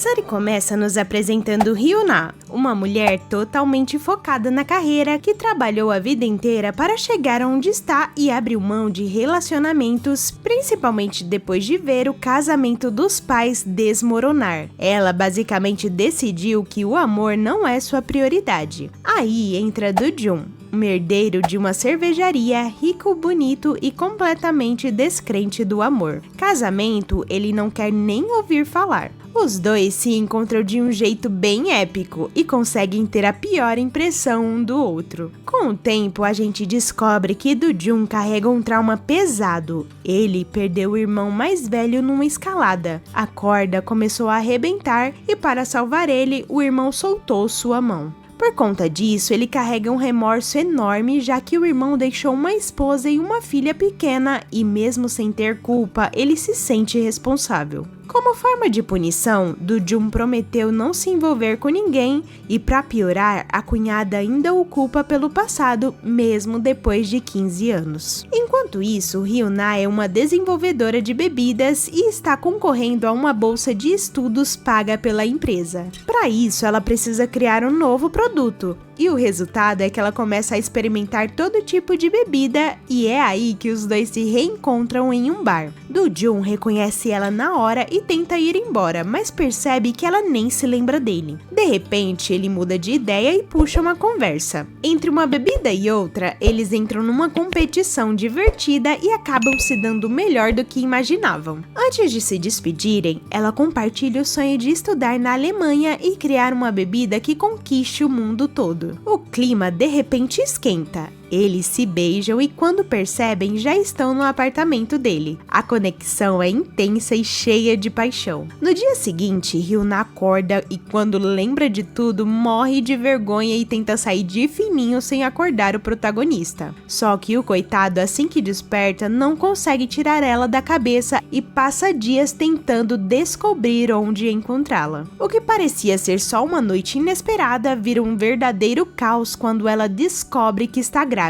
série começa nos apresentando Hyuna, uma mulher totalmente focada na carreira que trabalhou a vida inteira para chegar onde está e abriu mão de relacionamentos, principalmente depois de ver o casamento dos pais desmoronar. Ela basicamente decidiu que o amor não é sua prioridade. Aí entra Do-jun, um herdeiro de uma cervejaria, rico, bonito e completamente descrente do amor. Casamento ele não quer nem ouvir falar. Os dois se encontram de um jeito bem épico e conseguem ter a pior impressão um do outro. Com o tempo, a gente descobre que Do-jun carrega um trauma pesado. Ele perdeu o irmão mais velho numa escalada. A corda começou a arrebentar e, para salvar ele, o irmão soltou sua mão. Por conta disso, ele carrega um remorso enorme, já que o irmão deixou uma esposa e uma filha pequena e, mesmo sem ter culpa, ele se sente responsável. Como forma de punição, Do-jun prometeu não se envolver com ninguém e, para piorar, a cunhada ainda o culpa pelo passado, mesmo depois de 15 anos. Enquanto isso, Hyuna é uma desenvolvedora de bebidas e está concorrendo a uma bolsa de estudos paga pela empresa. Para isso, ela precisa criar um novo produto. E o resultado é que ela começa a experimentar todo tipo de bebida e é aí que os dois se reencontram em um bar. Do-jun reconhece ela na hora e tenta ir embora, mas percebe que ela nem se lembra dele. De repente, ele muda de ideia e puxa uma conversa. Entre uma bebida e outra, eles entram numa competição divertida e acabam se dando melhor do que imaginavam. Antes de se despedirem, ela compartilha o sonho de estudar na Alemanha e criar uma bebida que conquiste o mundo todo. O clima de repente esquenta. Eles se beijam e quando percebem já estão no apartamento dele. A conexão é intensa e cheia de paixão. No dia seguinte, Hyuna acorda e quando lembra de tudo, morre de vergonha e tenta sair de fininho sem acordar o protagonista. Só que o coitado, assim que desperta, não consegue tirar ela da cabeça e passa dias tentando descobrir onde encontrá-la. O que parecia ser só uma noite inesperada vira um verdadeiro caos quando ela descobre que está grávida.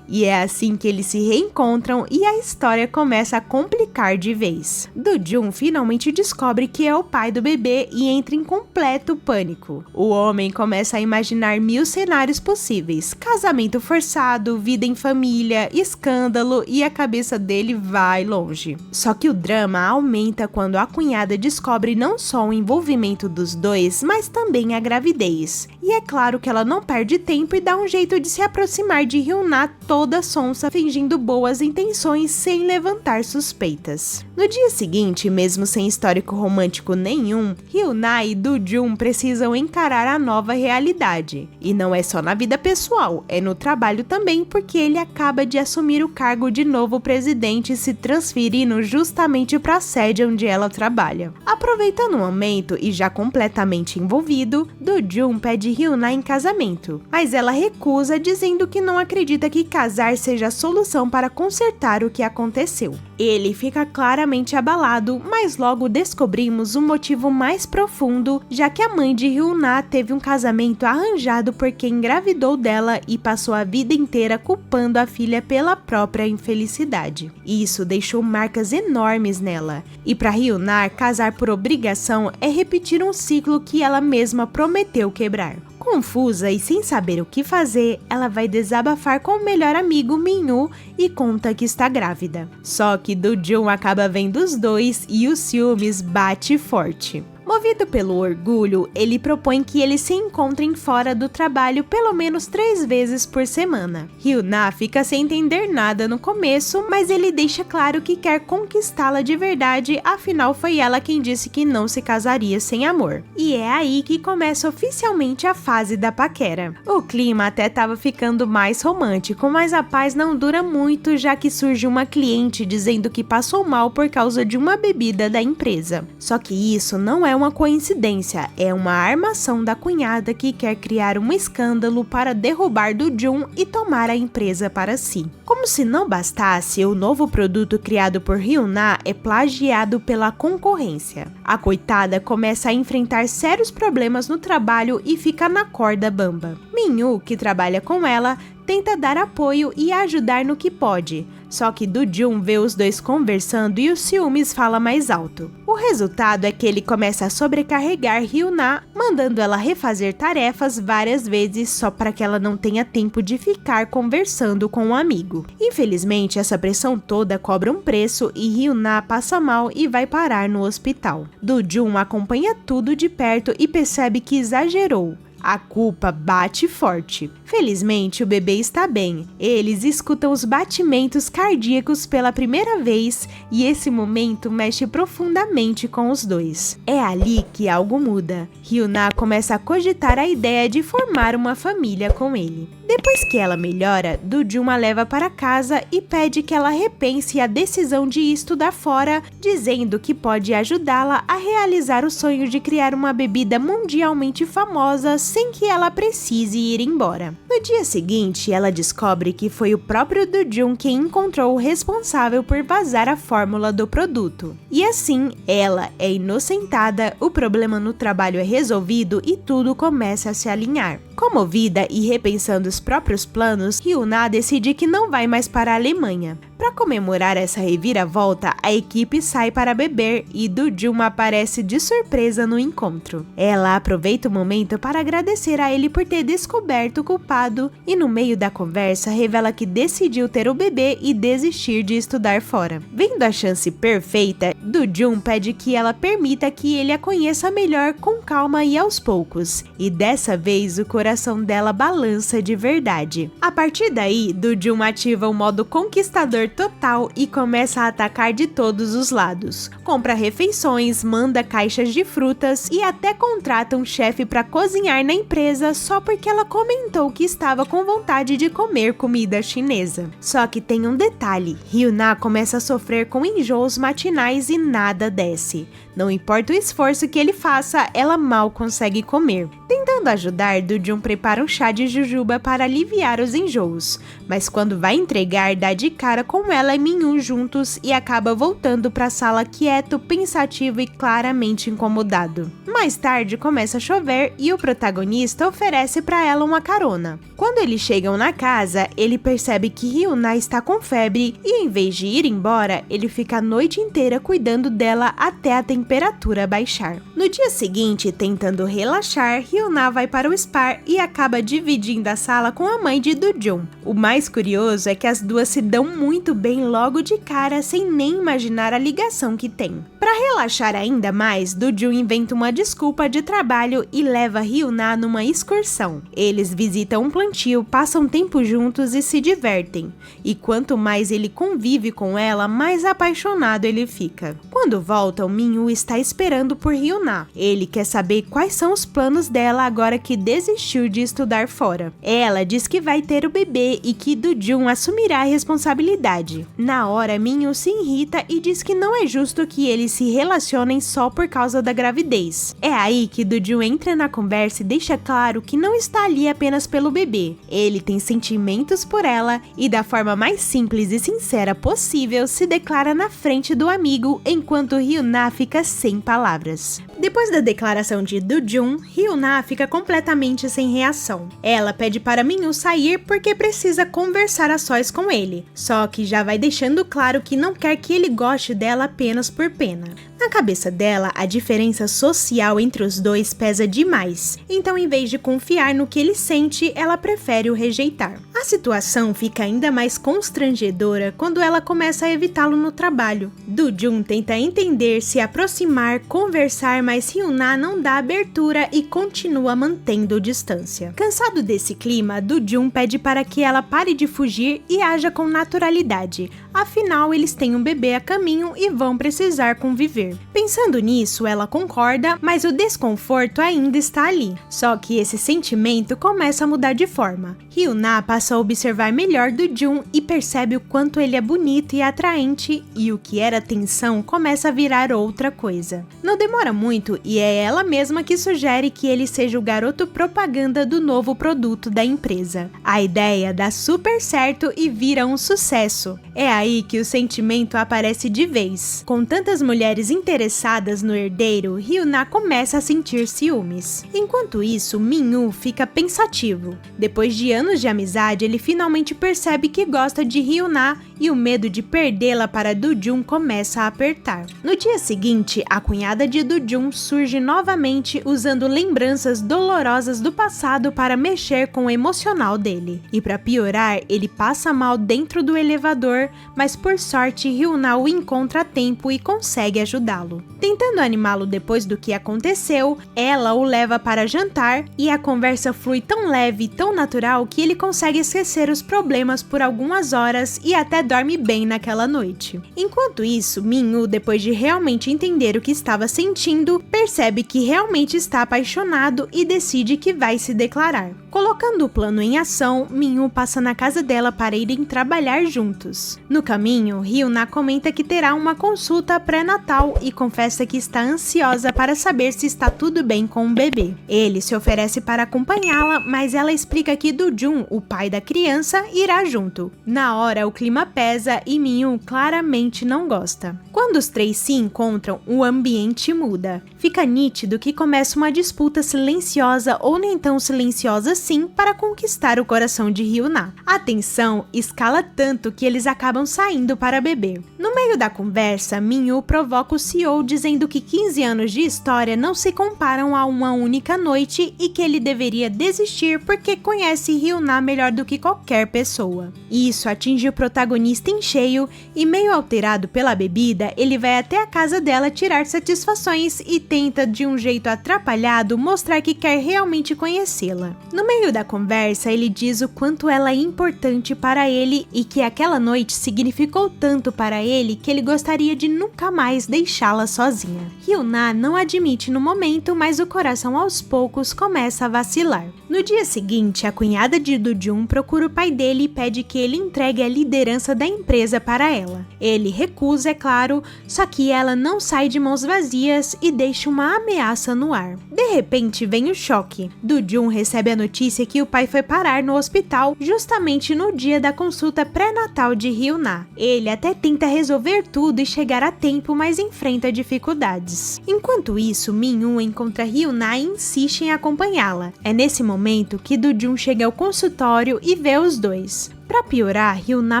E é assim que eles se reencontram e a história começa a complicar de vez. Do-jun finalmente descobre que é o pai do bebê e entra em completo pânico. O homem começa a imaginar 1000 cenários possíveis: casamento forçado, vida em família, escândalo e a cabeça dele vai longe. Só que o drama aumenta quando a cunhada descobre não só o envolvimento dos dois, mas também a gravidez. E é claro que ela não perde tempo e dá um jeito de se aproximar de Hyuna toda sonsa, fingindo boas intenções sem levantar suspeitas. No dia seguinte, mesmo sem histórico romântico nenhum, Hyuna e Do-jun precisam encarar a nova realidade. E não é só na vida pessoal, é no trabalho também, porque ele acaba de assumir o cargo de novo presidente, se transferindo justamente para a sede onde ela trabalha. Aproveitando o momento e já completamente envolvido, Do-jun pede Hyuna em casamento, mas ela recusa, dizendo que não acredita que casar seja a solução para consertar o que aconteceu. Ele fica claramente abalado, mas logo descobrimos um motivo mais profundo, já que a mãe de Hyuna teve um casamento arranjado porque engravidou dela e passou a vida inteira culpando a filha pela própria infelicidade. Isso deixou marcas enormes nela. E para Hyuna, casar por obrigação é repetir um ciclo que ela mesma prometeu quebrar. Confusa e sem saber o que fazer, ela vai desabafar com o melhor amigo Min-woo e conta que está grávida. Só que Do-jun acaba vendo os dois e os ciúmes bate forte. Movido pelo orgulho, ele propõe que eles se encontrem fora do trabalho pelo menos 3 vezes por semana. Hyuna fica sem entender nada no começo, mas ele deixa claro que quer conquistá-la de verdade, afinal foi ela quem disse que não se casaria sem amor. E é aí que começa oficialmente a fase da paquera. O clima até estava ficando mais romântico, mas a paz não dura muito, já que surge uma cliente dizendo que passou mal por causa de uma bebida da empresa. Só que isso não é uma coincidência, é uma armação da cunhada que quer criar um escândalo para derrubar Do-jun e tomar a empresa para si. Como se não bastasse, o novo produto criado por Hyuna é plagiado pela concorrência. A coitada começa a enfrentar sérios problemas no trabalho e fica na corda bamba. Min-woo, que trabalha com ela, tenta dar apoio e ajudar no que pode. Só que Do-jun vê os dois conversando e os ciúmes fala mais alto. O resultado é que ele começa a sobrecarregar Hyuna, mandando ela refazer tarefas várias vezes só para que ela não tenha tempo de ficar conversando com um amigo. Infelizmente, essa pressão toda cobra um preço e Hyuna passa mal e vai parar no hospital. Do-jun acompanha tudo de perto e percebe que exagerou. A culpa bate forte. Felizmente, o bebê está bem. Eles escutam os batimentos cardíacos pela primeira vez e esse momento mexe profundamente com os dois. É ali que algo muda. Hyuna começa a cogitar a ideia de formar uma família com ele. Depois que ela melhora, Do-jun a leva para casa e pede que ela repense a decisão de estudar fora, dizendo que pode ajudá-la a realizar o sonho de criar uma bebida mundialmente famosa sem que ela precise ir embora. No dia seguinte, ela descobre que foi o próprio Do-jun quem encontrou o responsável por vazar a fórmula do produto. E assim, ela é inocentada, o problema no trabalho é resolvido e tudo começa a se alinhar. Comovida e repensando os próprios planos, Hyuna decide que não vai mais para a Alemanha. Para comemorar essa reviravolta, a equipe sai para beber e Do-jun aparece de surpresa no encontro. Ela aproveita o momento para agradecer a ele por ter descoberto o culpado e no meio da conversa revela que decidiu ter o bebê e desistir de estudar fora. Vendo a chance perfeita, Do-jun pede que ela permita que ele a conheça melhor com calma e aos poucos. E dessa vez o coração dela balança de verdade. A partir daí, Do-jun ativa o modo conquistador total e começa a atacar de todos os lados. Compra refeições, manda caixas de frutas e até contrata um chefe para cozinhar na empresa só porque ela comentou que estava com vontade de comer comida chinesa. Só que tem um detalhe, Hyuna começa a sofrer com enjoos matinais e nada desce. Não importa o esforço que ele faça, ela mal consegue comer. Tentando ajudar, Do-jun prepara um chá de jujuba para aliviar os enjoos, mas quando vai entregar, dá de cara com ela e Min-woo juntos e acaba voltando para a sala quieto, pensativo e claramente incomodado. Mais tarde começa a chover e o protagonista oferece para ela uma carona. Quando eles chegam na casa, ele percebe que Hyuna está com febre e em vez de ir embora, ele fica a noite inteira cuidando dela até a temperatura baixar. No dia seguinte, tentando relaxar, Hyuna vai para o spa e acaba dividindo a sala com a mãe de Do-jun. O mais curioso é que as duas se dão muito bem logo de cara sem nem imaginar a ligação que tem. Para relaxar ainda mais, Do-jun inventa uma desculpa de trabalho e leva Hyuna numa excursão. Eles visitam um plantio, passam tempo juntos e se divertem. E quanto mais ele convive com ela, mais apaixonado ele fica. Quando voltam, Min-woo está esperando por Hyuna. Ele quer saber quais são os planos dela agora que desistiu de estudar fora. Ela diz que vai ter o bebê e que Do-jun assumirá a responsabilidade. Na hora, Min-woo se irrita e diz que não é justo que eles se relacionem só por causa da gravidez. É aí que Do-jun entra na conversa e deixa claro que não está ali apenas pelo bebê. Ele tem sentimentos por ela e da forma mais simples e sincera possível se declara na frente do amigo enquanto Hyuna fica sem palavras. Depois da declaração de Do-jun, Hyuna fica completamente sem reação. Ela pede para Min-woo sair porque precisa conversar a sós com ele, só que já vai deixando claro que não quer que ele goste dela apenas por pena. Na cabeça dela, a diferença social entre os dois pesa demais, então em vez de confiar no que ele sente, ela prefere o rejeitar. A situação fica ainda mais constrangedora quando ela começa a evitá-lo no trabalho. Do-jun tenta entender, se aproximar, conversar, mas Hyuna não dá abertura e continua mantendo distância. Cansado desse clima, Do-jun pede para que ela pare de fugir e haja com naturalidade. Afinal, eles têm um bebê a caminho e vão precisar conviver. Pensando nisso, ela concorda, mas o desconforto ainda está ali. Só que esse sentimento começa a mudar de forma. Hyuna passa a observar melhor Do-jun e percebe o quanto ele é bonito e atraente, e o que era tensão começa a virar outra coisa. Não demora muito e é ela mesma que sugere que ele seja o garoto propaganda do novo produto da empresa. A ideia dá super certo e vira um sucesso. É aí que o sentimento aparece de vez. Com tantas mulheres interessadas no herdeiro, Hyuna começa a sentir ciúmes. Enquanto isso, Min-woo fica pensativo. Depois de anos de amizade, ele finalmente percebe que gosta de Hyuna e o medo de perdê-la para Do-jun começa a apertar. No dia seguinte, a cunhada de Do-jun surge novamente usando lembranças dolorosas do passado para mexer com o emocional dele. E para piorar, ele passa mal dentro do elevador, mas por sorte Hyuna o encontra a tempo e consegue ajudá-lo. Tentando animá-lo depois do que aconteceu, ela o leva para jantar e a conversa flui tão leve e tão natural que ele consegue esquecer os problemas por algumas horas e até dorme bem naquela noite. Enquanto isso, Min-woo, depois de realmente entender o que estava sentindo, percebe que realmente está apaixonado e decide que vai se declarar. Colocando o plano em ação, Min-woo passa na casa dela para irem trabalhar juntos. No caminho, Hyuna comenta que terá uma consulta pré-natal e confessa que está ansiosa para saber se está tudo bem com o bebê. Ele se oferece para acompanhá-la, mas ela explica que Do-jun, o pai da criança, irá junto. Na hora, o clima pesa e Min-woo claramente não gosta. Quando os três se encontram, o ambiente muda. Fica nítido que começa uma disputa silenciosa ou nem tão silenciosa assim para conquistar o coração de Hyuna. A tensão escala tanto que eles acabam saindo para beber. No meio da conversa, Min-woo provoca o CEO dizendo que 15 anos de história não se comparam a uma única noite e que ele deveria desistir porque conhece Hyuna melhor do que qualquer pessoa. Isso atinge o protagonista em cheio e, meio alterado pela bebida, ele vai até a casa dela tirar satisfações e tenta, de um jeito atrapalhado, mostrar que quer realmente conhecê-la. No meio da conversa, ele diz o quanto ela é importante para ele e que aquela noite significou tanto para ele que ele gostaria de nunca mais deixá-la sozinha. Hyuna não admite no momento, mas o coração aos poucos começa a vacilar. No dia seguinte, a cunhada de Do-jun procura o pai dele e pede que ele entregue a liderança da empresa para ela. Ele recusa, é claro, só que ela não sai de mãos vazias e deixa uma ameaça no ar. De repente vem o choque. Do-jun recebe a notícia que o pai foi parar no hospital justamente no dia da consulta pré-natal de Hyuna. Ele até tenta resolver tudo e chegar a tempo, mas enfrenta dificuldades. Enquanto isso, Min-woo encontra Hyuna e insiste em acompanhá-la. É nesse momento que Do-jun chega ao consultório e vê os dois. Para piorar, Hyuna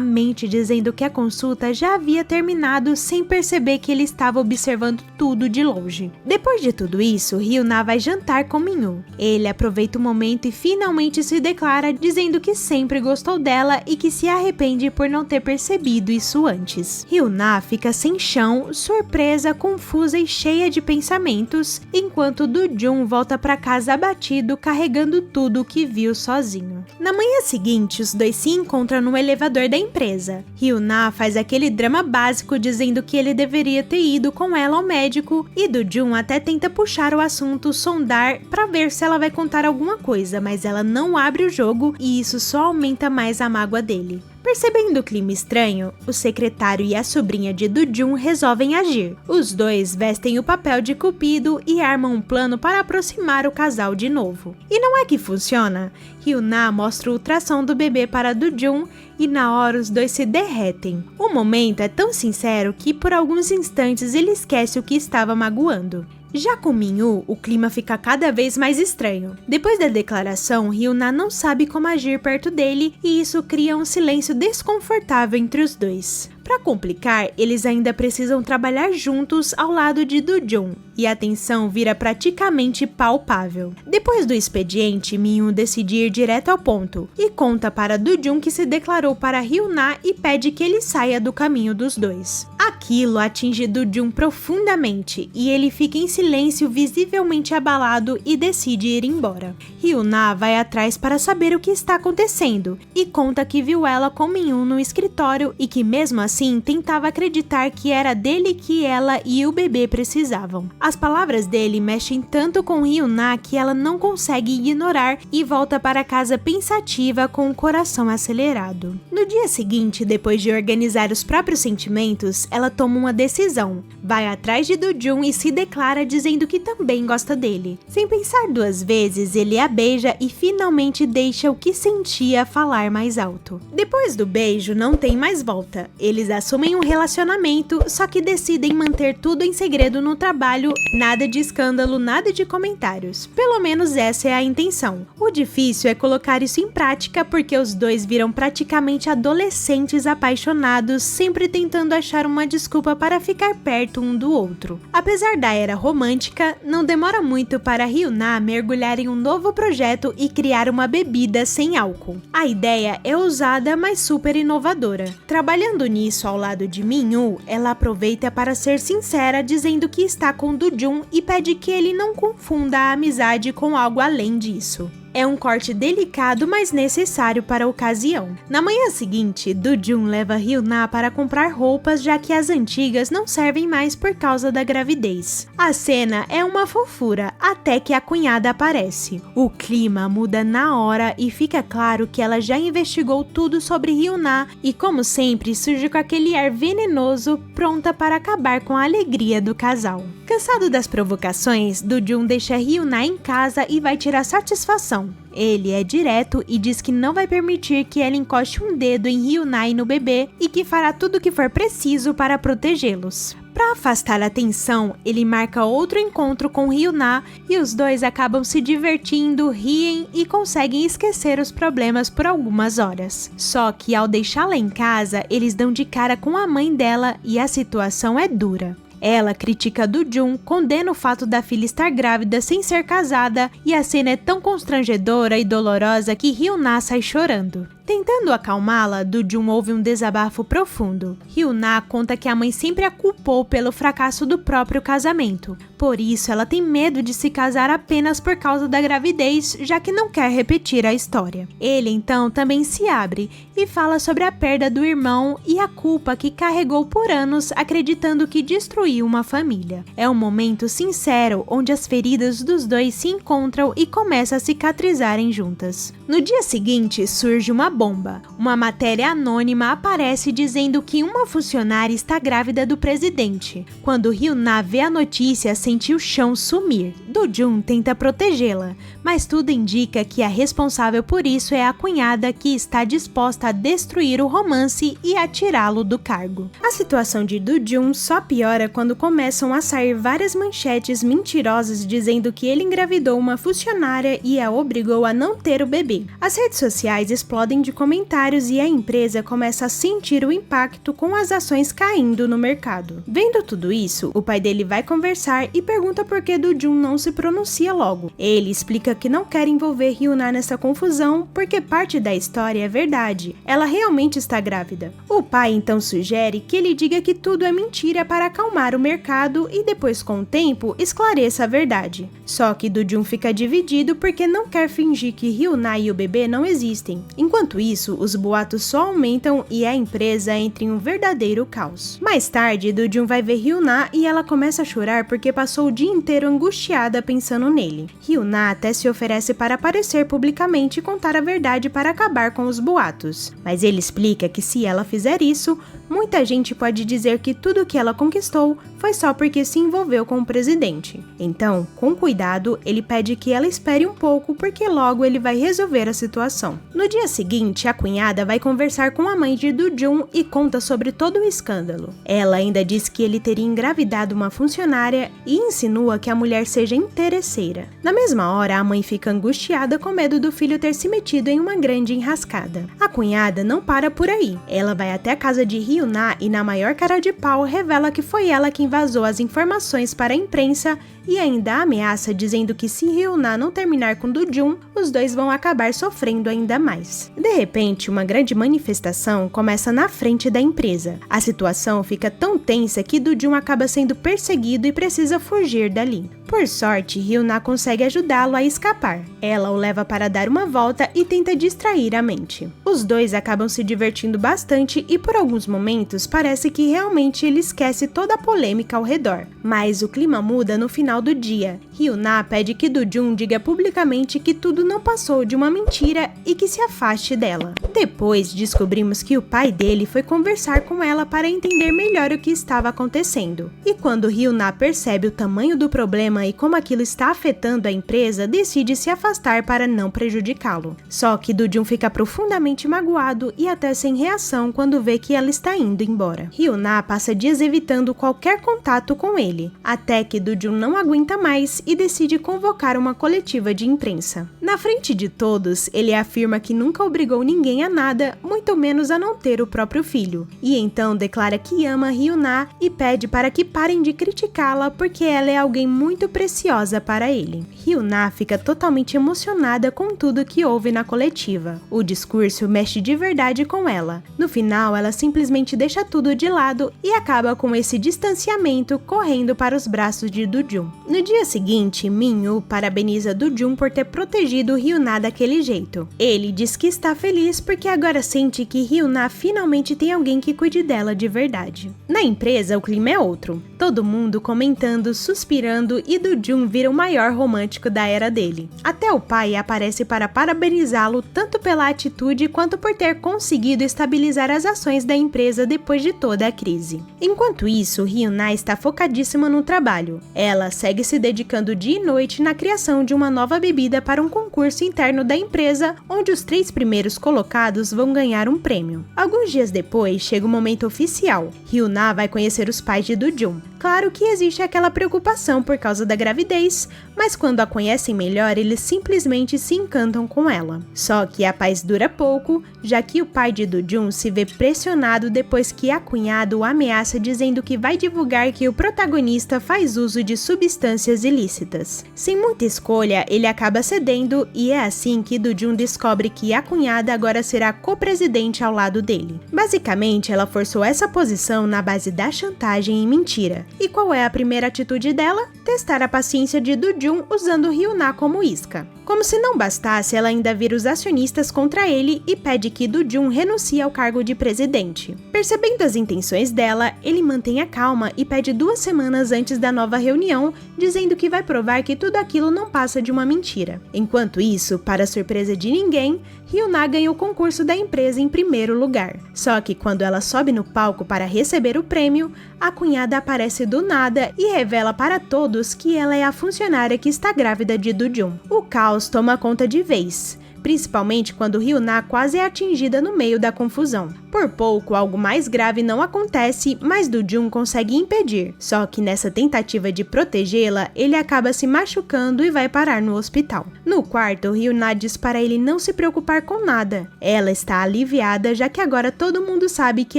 mente dizendo que a consulta já havia terminado sem perceber que ele estava observando tudo de longe. Depois de tudo isso, Hyuna vai jantar com Min-woo. Ele aproveita o momento e finalmente se declara dizendo que sempre gostou dela e que se arrepende por não ter percebido isso antes. Hyuna fica sem chão, surpresa, confusa e cheia de pensamentos, enquanto Do-jun volta para casa abatido, carregando tudo o que viu sozinho. Na manhã seguinte, os dois se encontram no elevador da empresa. Hyuna faz aquele drama básico dizendo que ele deveria ter ido com ela ao médico e Do-jun até tenta puxar o assunto, sondar para ver se ela vai contar alguma coisa, mas ela não abre o jogo e isso só aumenta mais a mágoa dele. Percebendo o clima estranho, o secretário e a sobrinha de Do-jun resolvem agir. Os dois vestem o papel de Cupido e armam um plano para aproximar o casal de novo. E não é que funciona? Hyuna mostra o ultrassom do bebê para Do-jun e na hora os dois se derretem. O momento é tão sincero que por alguns instantes ele esquece o que estava magoando. Já com Min-woo, o clima fica cada vez mais estranho. Depois da declaração, Hyuna não sabe como agir perto dele e isso cria um silêncio desconfortável entre os dois. Para complicar, eles ainda precisam trabalhar juntos ao lado de Do-jun e a tensão vira praticamente palpável. Depois do expediente, Min-woo decide ir direto ao ponto e conta para Do-jun que se declarou para Hyuna e pede que ele saia do caminho dos dois. Aquilo atinge Do-jun profundamente e ele fica em silêncio, visivelmente abalado e decide ir embora. Hyuna vai atrás para saber o que está acontecendo e conta que viu ela com Min-woo no escritório e que mesmo assim tentava acreditar que era dele que ela e o bebê precisavam. As palavras dele mexem tanto com Hyuna que ela não consegue ignorar e volta para casa pensativa com o coração acelerado. No dia seguinte, depois de organizar os próprios sentimentos, ela toma uma decisão. vai atrás de Do-jun e se declara dizendo que também gosta dele. Sem pensar duas vezes, ele a beija e finalmente deixa o que sentia falar mais alto. Depois do beijo, não tem mais volta. Eles assumem um relacionamento, só que decidem manter tudo em segredo no trabalho, nada de escândalo, nada de comentários. Pelo menos essa é a intenção. O difícil é colocar isso em prática porque os dois viram praticamente adolescentes apaixonados, sempre tentando achar uma desculpa para ficar perto um do outro. Apesar da era romântica, não demora muito para Hyuna mergulhar em um novo projeto e criar uma bebida sem álcool. A ideia é ousada, mas super inovadora. Trabalhando nisso ao lado de Min-woo, ela aproveita para ser sincera, dizendo que está com Do-jun e pede que ele não confunda a amizade com algo além disso. É um corte delicado, mas necessário para a ocasião. Na manhã seguinte, Do-jun leva Hyuna para comprar roupas, já que as antigas não servem mais por causa da gravidez. A cena é uma fofura, até que a cunhada aparece. O clima muda na hora e fica claro que ela já investigou tudo sobre Hyuna e, como sempre, surge com aquele ar venenoso, pronta para acabar com a alegria do casal. Cansado das provocações, Do-jun deixa Hyuna em casa e vai tirar satisfação. Ele é direto e diz que não vai permitir que ela encoste um dedo em Hyuna e no bebê e que fará tudo o que for preciso para protegê-los. Para afastar a tensão, ele marca outro encontro com Hyuna e os dois acabam se divertindo, riem e conseguem esquecer os problemas por algumas horas. Só que ao deixá-la em casa, eles dão de cara com a mãe dela e a situação é dura. Ela critica Do-jun, condena o fato da filha estar grávida sem ser casada e a cena é tão constrangedora e dolorosa que Hyuna sai chorando. Tentando acalmá-la, Do-jun ouve um desabafo profundo. Hyuna conta que a mãe sempre a culpou pelo fracasso do próprio casamento. Por isso, ela tem medo de se casar apenas por causa da gravidez, já que não quer repetir a história. Ele, então, também se abre e fala sobre a perda do irmão e a culpa que carregou por anos, acreditando que destruiu uma família. É um momento sincero, onde as feridas dos dois se encontram e começam a cicatrizarem juntas. No dia seguinte, surge uma bomba. Uma matéria anônima aparece dizendo que uma funcionária está grávida do presidente. Quando Hyuna vê a notícia, sente o chão sumir. Do-jun tenta protegê-la, mas tudo indica que a responsável por isso é a cunhada, que está disposta a destruir o romance e a tirá-lo do cargo. A situação de Do-jun só piora quando começam a sair várias manchetes mentirosas dizendo que ele engravidou uma funcionária e a obrigou a não ter o bebê. As redes sociais explodem de comentários e a empresa começa a sentir o impacto com as ações caindo no mercado. Vendo tudo isso, o pai dele vai conversar e pergunta por que Do-jun não se pronuncia logo. Ele explica que não quer envolver Hyuna nessa confusão porque parte da história é verdade. Ela realmente está grávida. O pai então sugere que ele diga que tudo é mentira para acalmar o mercado e depois, com o tempo, esclareça a verdade. Só que Do-jun fica dividido porque não quer fingir que Hyuna e o bebê não existem. Enquanto isso, os boatos só aumentam e a empresa entra em um verdadeiro caos. Mais tarde, Do-jun vai ver Hyuna e ela começa a chorar porque passou o dia inteiro angustiada pensando nele. Hyuna até se oferece para aparecer publicamente e contar a verdade para acabar com os boatos. Mas ele explica que se ela fizer isso, muita gente pode dizer que tudo que ela conquistou foi só porque se envolveu com o presidente. Então, com cuidado, ele pede que ela espere um pouco porque logo ele vai resolver a situação. No dia seguinte, a cunhada vai conversar com a mãe de Do-jun e conta sobre todo o escândalo. Ela ainda diz que ele teria engravidado uma funcionária e insinua que a mulher seja interesseira. Na mesma hora, a mãe fica angustiada com medo do filho ter se metido em uma grande enrascada. A cunhada não para por aí. Ela vai até a casa de Hyuna e, na maior cara de pau, revela que foi ela quem vazou as informações para a imprensa e ainda ameaça dizendo que se Hyuna não terminar com Do-jun, os dois vão acabar sofrendo ainda mais. De repente, uma grande manifestação começa na frente da empresa. A situação fica tão tensa que Do-jun acaba sendo perseguido e precisa fugir dali. Por sorte, Hyuna consegue ajudá-lo a escapar. Ela o leva para dar uma volta e tenta distrair a mente. Os dois acabam se divertindo bastante e por alguns momentos parece que realmente ele esquece toda a polêmica ao redor. Mas o clima muda no final do dia. Hyuna pede que Do-jun diga publicamente que tudo não passou de uma mentira e que se afaste dela. Depois descobrimos que o pai dele foi conversar com ela para entender melhor o que estava acontecendo. E quando Hyuna percebe o tamanho do problema e como aquilo está afetando a empresa, decide se afastar para não prejudicá-lo. Só que Do-jun fica profundamente magoado e até sem reação quando vê que ela está indo embora. Hyuna passa dias evitando qualquer contato com ele, até que Do-jun não aguenta mais e decide convocar uma coletiva de imprensa. Na frente de todos, ele afirma que nunca obrigou ninguém a nada, muito menos a não ter o próprio filho, e então declara que ama Hyuna e pede para que parem de criticá-la porque ela é alguém muito preciosa para ele. Hyuna fica totalmente emocionada com tudo que houve na coletiva. O discurso mexe de verdade com ela. No final, ela simplesmente deixa tudo de lado e acaba com esse distanciamento correndo para os braços de Do-jun. No dia seguinte, Min-woo parabeniza Do-jun por ter protegido Hyuna daquele jeito. Ele diz que está feliz porque agora sente que Hyuna finalmente tem alguém que cuide dela de verdade. Na empresa, o clima é outro. Todo mundo comentando, suspirando e Do-jun vira o maior romântico da era dele. Até o pai aparece para parabenizá-lo tanto pela atitude quanto por ter conseguido estabilizar as ações da empresa depois de toda a crise. Enquanto isso, Hyuna está focadíssima no trabalho. Ela segue se dedicando dia e noite na criação de uma nova bebida para um concurso interno da empresa, onde os 3 primeiros colocados vão ganhar um prêmio. Alguns dias depois, chega o momento oficial. Hyuna vai conhecer os pais de Do-jun. Claro que existe aquela preocupação por causa da gravidez, mas quando a conhecem melhor, eles simplesmente se encantam com ela. Só que a paz dura pouco, já que o pai de Do-jun se vê pressionado depois que a cunhada o ameaça dizendo que vai divulgar que o protagonista faz uso de substâncias ilícitas. Sem muita escolha, ele acaba cedendo e é assim que Do-jun descobre que a cunhada agora será co-presidente ao lado dele. Basicamente, ela forçou essa posição na base da chantagem e mentira. E qual é a primeira atitude dela? Testar a paciência de Do-jun usando Hyuna como isca. Como se não bastasse, ela ainda vira os acionistas contra ele e pede que Do-jun renuncie ao cargo de presidente. Percebendo as intenções dela, ele mantém a calma e pede 2 semanas antes da nova reunião, dizendo que vai provar que tudo aquilo não passa de uma mentira. Enquanto isso, para surpresa de ninguém, Hyuna ganha o concurso da empresa em primeiro lugar. Só que quando ela sobe no palco para receber o prêmio, a cunhada aparece do nada e revela para todos que ela é a funcionária que está grávida de Do-jun. O caos toma conta de vez, principalmente quando Hyuna quase é atingida no meio da confusão. Por pouco, algo mais grave não acontece, mas Do-jun consegue impedir. Só que nessa tentativa de protegê-la, ele acaba se machucando e vai parar no hospital. No quarto, Hyuna diz para ele não se preocupar com nada. Ela está aliviada, já que agora todo mundo sabe que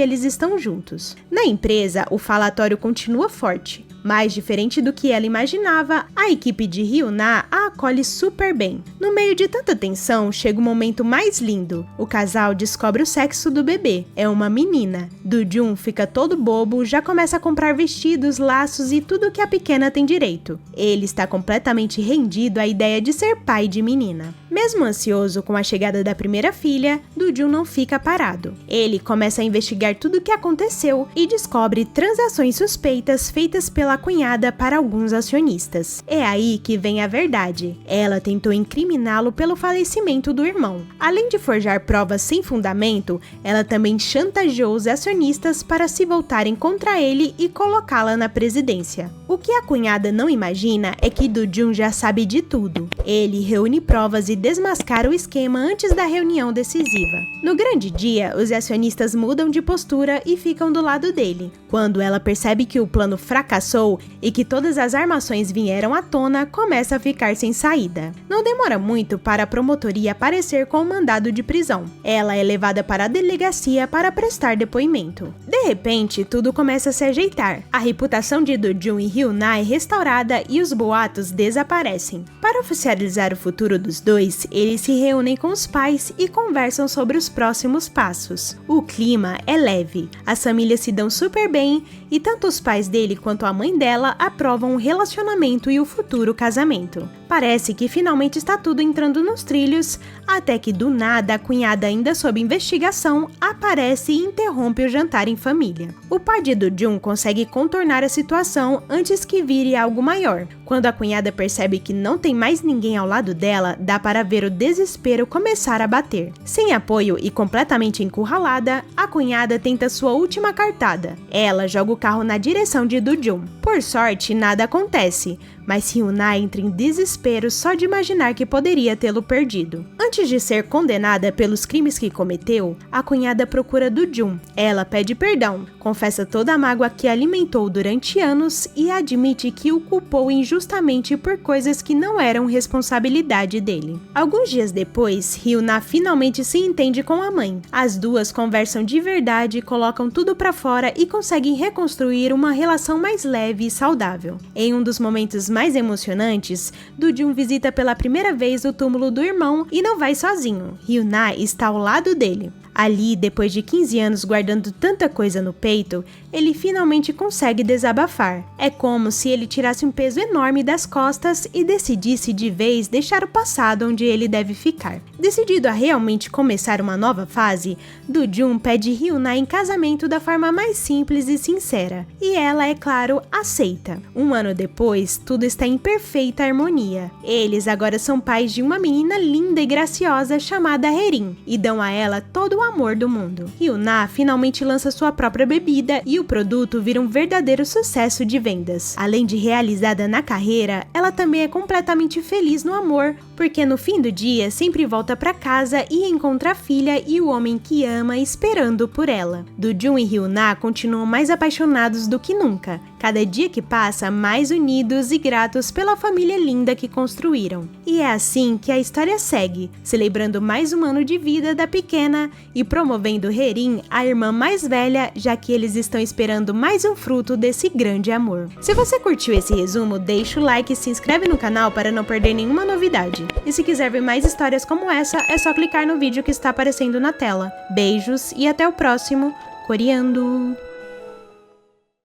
eles estão juntos. Na empresa, o falatório continua forte. Mas diferente do que ela imaginava, a equipe de Hyuna a acolhe super bem. No meio de tanta tensão, chega o momento mais lindo. O casal descobre o sexo do bebê. É uma menina. Do-jun fica todo bobo, já começa a comprar vestidos, laços e tudo que a pequena tem direito. Ele está completamente rendido à ideia de ser pai de menina. Mesmo ansioso com a chegada da primeira filha, Do-jun não fica parado. Ele começa a investigar tudo o que aconteceu e descobre transações suspeitas feitas pela cunhada para alguns acionistas. É aí que vem a verdade. Ela tentou incriminá-lo pelo falecimento do irmão. Além de forjar provas sem fundamento, ela também chantageou os acionistas para se voltarem contra ele e colocá-la na presidência. O que a cunhada não imagina é que Do-jun já sabe de tudo. Ele reúne provas e desmascara o esquema antes da reunião decisiva. No grande dia, os acionistas mudam de postura e ficam do lado dele. Quando ela percebe que o plano fracassou e que todas as armações vieram à tona, começa a ficar sem saída. Não demora muito para a promotoria aparecer com o mandado de prisão. Ela é levada para a delegacia para prestar depoimento. De repente, tudo começa a se ajeitar. A reputação de Do-jun e Hyuna é restaurada e os boatos desaparecem. Para oficializar o futuro dos dois, eles se reúnem com os pais e conversam sobre os próximos passos. O clima é leve, as famílias se dão super bem e tanto os pais dele quanto a mãe mãe dela aprovam o relacionamento e o futuro casamento. Parece que finalmente está tudo entrando nos trilhos, até que do nada a cunhada, ainda sob investigação, aparece e interrompe o jantar em família. O pai de Do-jun consegue contornar a situação antes que vire algo maior. Quando a cunhada percebe que não tem mais ninguém ao lado dela, dá para ver o desespero começar a bater. Sem apoio e completamente encurralada, a cunhada tenta sua última cartada. Ela joga o carro na direção de Do-jun. Por sorte, nada acontece, mas Hyuna entra em desespero só de imaginar que poderia tê-lo perdido. Antes de ser condenada pelos crimes que cometeu, a cunhada procura Do-jun. Ela pede perdão, confessa toda a mágoa que alimentou durante anos e admite que o culpou injustamente por coisas que não eram responsabilidade dele. Alguns dias depois, Hyuna finalmente se entende com a mãe. As duas conversam de verdade, colocam tudo pra fora e conseguem reconstruir uma relação mais leve e saudável. Em um dos momentos mais emocionantes, Do-jun visita pela primeira vez o túmulo do irmão e não vai sozinho. Hyuna está ao lado dele. Ali, depois de 15 anos guardando tanta coisa no peito, ele finalmente consegue desabafar. É como se ele tirasse um peso enorme das costas e decidisse de vez deixar o passado onde ele deve ficar. Decidido a realmente começar uma nova fase, Do-jun pede Hyuna em casamento da forma mais simples e sincera, e ela, é claro, aceita. Um ano depois, tudo está em perfeita harmonia. Eles agora são pais de uma menina linda e graciosa chamada Herin, e dão a ela todo o amor do mundo. Hyuna finalmente lança sua própria bebida e o produto vira um verdadeiro sucesso de vendas. Além de realizada na carreira, ela também é completamente feliz no amor, porque no fim do dia sempre volta para casa e encontra a filha e o homem que ama esperando por ela. Do-jun e Hyuna continuam mais apaixonados do que nunca. Cada dia que passa, mais unidos e gratos pela família linda que construíram. E é assim que a história segue, celebrando mais um ano de vida da pequena e promovendo Herin, a irmã mais velha, já que eles estão esperando mais um fruto desse grande amor. Se você curtiu esse resumo, deixa o like e se inscreve no canal para não perder nenhuma novidade. E se quiser ver mais histórias como essa, é só clicar no vídeo que está aparecendo na tela. Beijos e até o próximo Coreando!